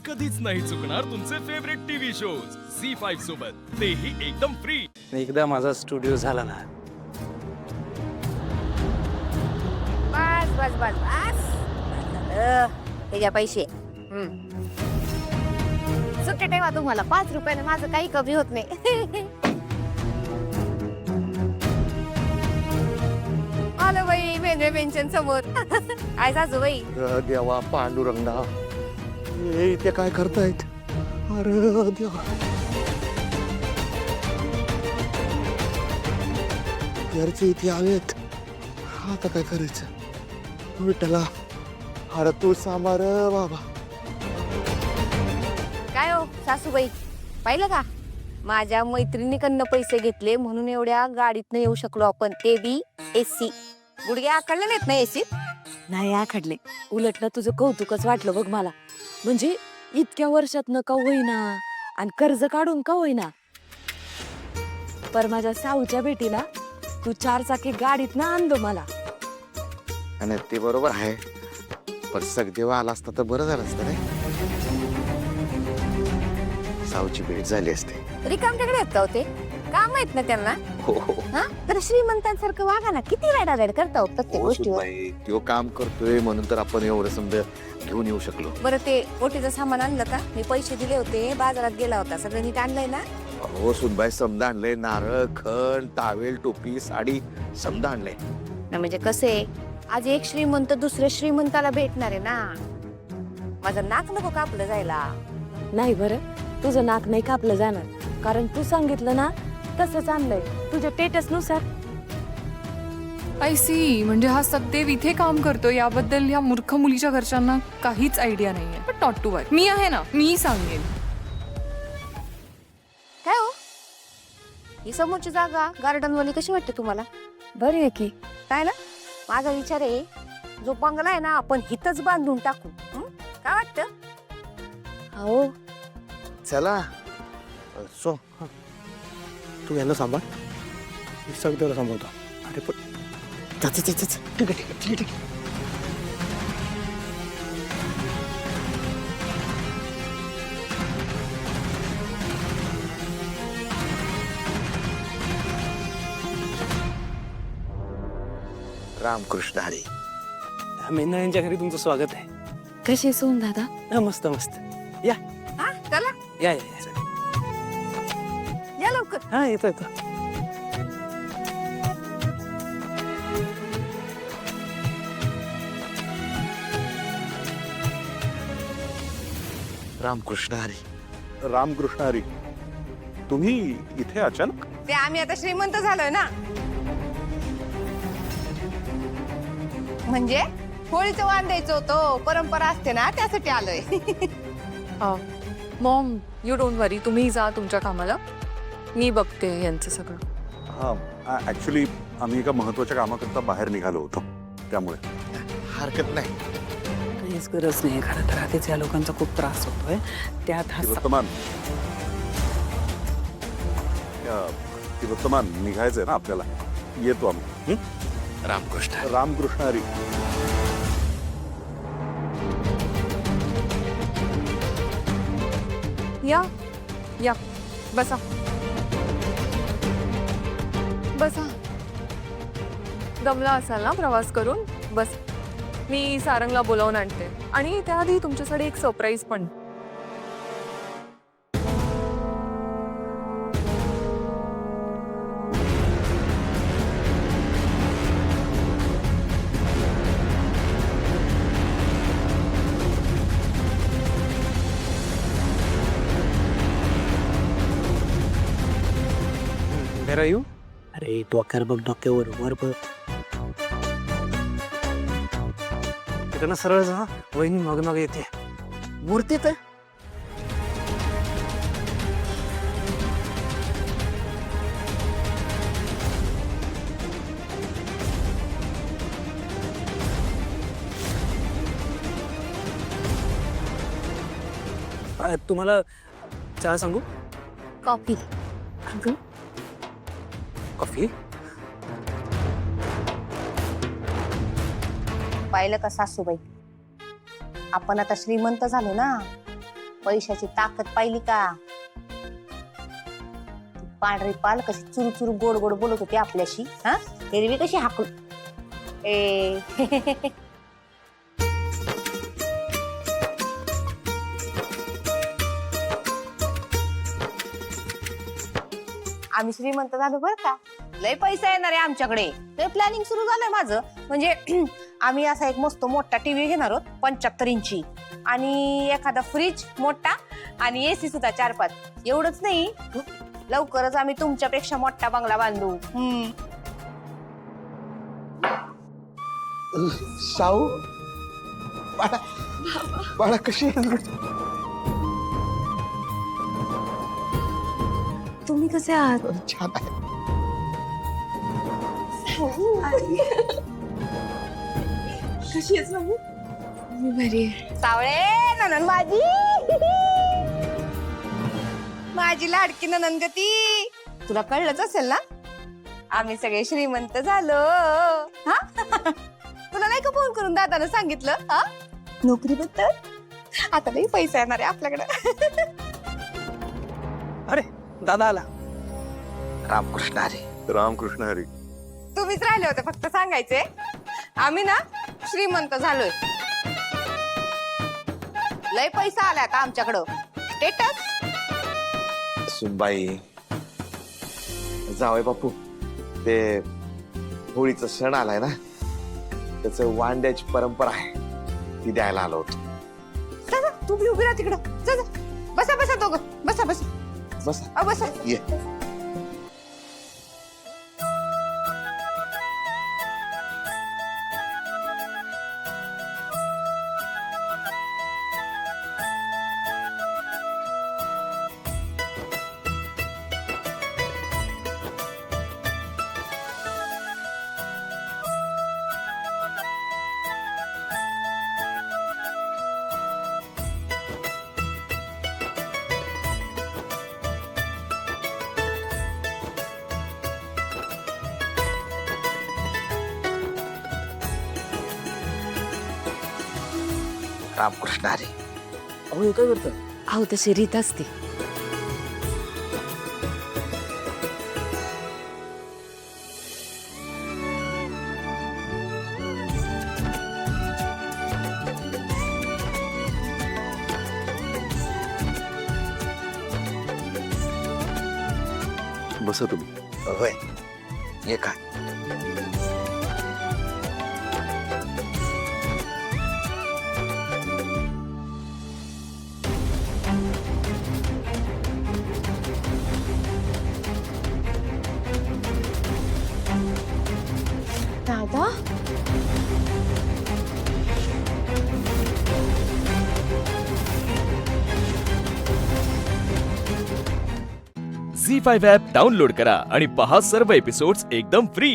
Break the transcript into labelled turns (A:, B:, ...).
A: कधीच नाही चुकणार तुमचे फेवरेट टीव्ही शोज झी5 सोबत, तेही एकदम फ्री.
B: एकदा माझा स्टुडिओ झाला ना,
C: बस बस बस बस हे घ्या पैसे. सुट्टे ठेवा, तुम्हाला 5 रुपयाने माझं काही कमी होत नाही. आलं बाई मेंढरे पेन्शन समोर. काय सासूबाई,
D: देवा पांडुरंगा, हे इथे काय करतायत? अरे देवा, घरचे इथे आलेत, आता काय करायचं? विठ्ठला, अरे तू सांभाळ बाबा.
C: काय हो सासूबाई, पाहिलं का माझ्या मैत्रिणीकडनं पैसे घेतले म्हणून एवढ्या गाडीतनं येऊ शकलो आपण, ते बी एसी. गुडघे आकडले नाहीत ना एसीत?
E: नाही आखडले, उलटलं तुझं कौतुकच वाटलं बघ मला. म्हणजे इतक्या वर्षातनं का होईना आणि कर्ज काढून का होईना, पर माझ्या साऊच्या भेटीला तू 4 चाकी गाडीतनं आणलो मला.
D: आणि ते बरोबर आहे, पण सगदेवा आला असता तर बरं झालं असतं रे. सावची भेट झाली असते.
C: रिकामटेकडे आहेत का होते? काम आहेत ना त्यांना?
D: हो
C: हा, तर श्रीमंतांसारखं वागा ना. किती वेडावेड करता हो प्रत्येक गोष्टीवर.
D: बाई, तो काम करतोय म्हणून तर आपण एवढं समजा घेऊन येऊ शकलो.
C: बरं, ते ओटीचं सामान आणलं का? मी पैसे दिले होते, बाजारात गेला होता, सगळं नीट आणलंय ना?
D: हो सुनबाई, समजा आणलंय. नारळ, खण, टावेल, टोपी, साडी समजा आणलंय.
C: ना म्हणजे कसे, आज एक श्रीमंत दुसऱ्या श्रीमंताला भेटणार आहे ना. माझं नाक नको कापलं जायला.
E: नाही बरं, तुझं नाक नाही कापलं जाणार, कारण तू सांगितलं ना तसंच आणलंय तुझ्या टेटस नुसार.
F: आय सी, म्हणजे हा सखदेव इथे काम करतो याबद्दल या मूर्ख मुलीच्या घरच्यांना काहीच आयडिया नाहीये. पण नॉट टू वरी, मी आहे ना, मी सांगेन.
C: काय हो, ही समोरची जागा गार्डन वाली कशी वाटते तुम्हाला?
E: बरी आहे की.
C: काय ना, माझा विचार आहे, जो बंगला आहे ना आपण हिथच बांधून टाकू. काय वाटतं?
E: हो,
D: चला सो,
B: तू यांना सांभाळ, मी सगळ्याला सांभाळतो. अरे पण
D: ठीक आहे, ठीक आहे, ठीक आहे. रामकृष्ण हरी.
B: मेना यांच्या घरी तुमचं स्वागत आहे.
E: कशी सोन दादा?
B: हा, मस्त मस्त. या
C: हा, चला
B: या या या.
C: या लवकर.
B: हा, येतो येतो.
D: रामकृष्ण हरी.
G: रामकृष्ण हरी, तुम्ही इथे अचानक?
C: ते आम्ही आता श्रीमंत झालोय ना. म्हणजे होळीचं वाण द्यायचं होतं, परंपरा असते ना, त्यासाठी आलोय.
F: मॉम, यू डोंट वरी, तुम्ही जा तुमच्या कामाला, मी बघते यांचं सगळं.
G: हा, ऍक्च्युली आम्ही एका महत्वाच्या कामाकरता बाहेर निघालो होतो, त्यामुळे.
D: हरकत नाही.
B: काहीच गरज नाही, खरं तर आधीच या लोकांचा खूप त्रास होतोय. त्यात हा
G: तिलोत्तमान, तिलोत्तमान, निघायचंय ना आपल्याला, येतो आम्ही.
D: रामकृष्ण.
G: रामकृष्ण हरी.
F: या या, बसा बसा. दमला असाल ना प्रवास करून? बस, मी सारंगला बोलावून आणते, आणि त्याआधी तुमच्यासाठी एक सरप्राईज पण.
B: Where are you? अरे डोक्यावर बघ, डोक्यावर वर बघ. तिकडनं सरळ जा, वहिनी मग मग येते. मूर्तीत आहे. तुम्हाला चहा सांगू?
C: कॉफी.
B: कॉफी?
C: पाहिलं का सासूबाई, आपण आता श्रीमंत झालो ना, पैशाची ताकद पाहिली का? ती पांढरी पाल कशी चुरू चुरू गोड गोड बोलत होती आपल्याशी. हा एरवी कशी हाकू ए आम्ही श्रीमंत झालो बरं का. लय पैसा येणार आहे आमच्याकडे. लय प्लॅनिंग सुरू झालंय माझं. म्हणजे आम्ही असा एक मस्त मोठा टीव्ही घेणार आहोत 75 इंची आणि एखादा फ्रीज मोठा आणि एसी सुद्धा 4-5. एवढंच नाही, लवकरच आम्ही तुमच्यापेक्षा मोठा बंगला बांधू.
D: साऊ बाळा बाळा कशी आहे?
E: तुम्ही कसे आहात?
D: छान आहे.
E: कशी आहेस बाबू? मी बरी आहे.
C: सावळे ननन माझी माझी लाडकी ननन गती. तुला कळलंच असेल ना, आम्ही सगळे श्रीमंत झालो. हा तुला नाही का फोन करून दादानं सांगितलं हा नोकरीबद्दल? आता लई पैसा येणार आहे आपल्याकडे.
B: अरे दादा आला.
D: रामकृष्ण हरी.
G: रामकृष्ण हरी.
C: तुम्हीच राहिले होते फक्त सांगायचे. आम्ही ना श्रीमंत झालोय. लय पैसा आलाय आता आमच्याकडं. स्टेटस.
D: सुनबाई जावई बापू, ते होळीचा सण आलाय ना, त्याचं वांड्याची परंपरा आहे, ती द्यायला आलो होतो.
C: जा, जा, तू बी उभी राहा तिकडं. जा, जा. बसा बसा दोघं. बसा बसा
D: बस
C: बसा.
D: ये. रामकृष्ण हरी.
B: अहो हे काय करतं?
E: अहो तशी रीत असते.
G: बसा तुम्ही.
D: होय, ये का?
E: दादा
A: झी5 ॲप डाउनलोड करा आणि पहा सर्व एपिसोड्स एकदम फ्री.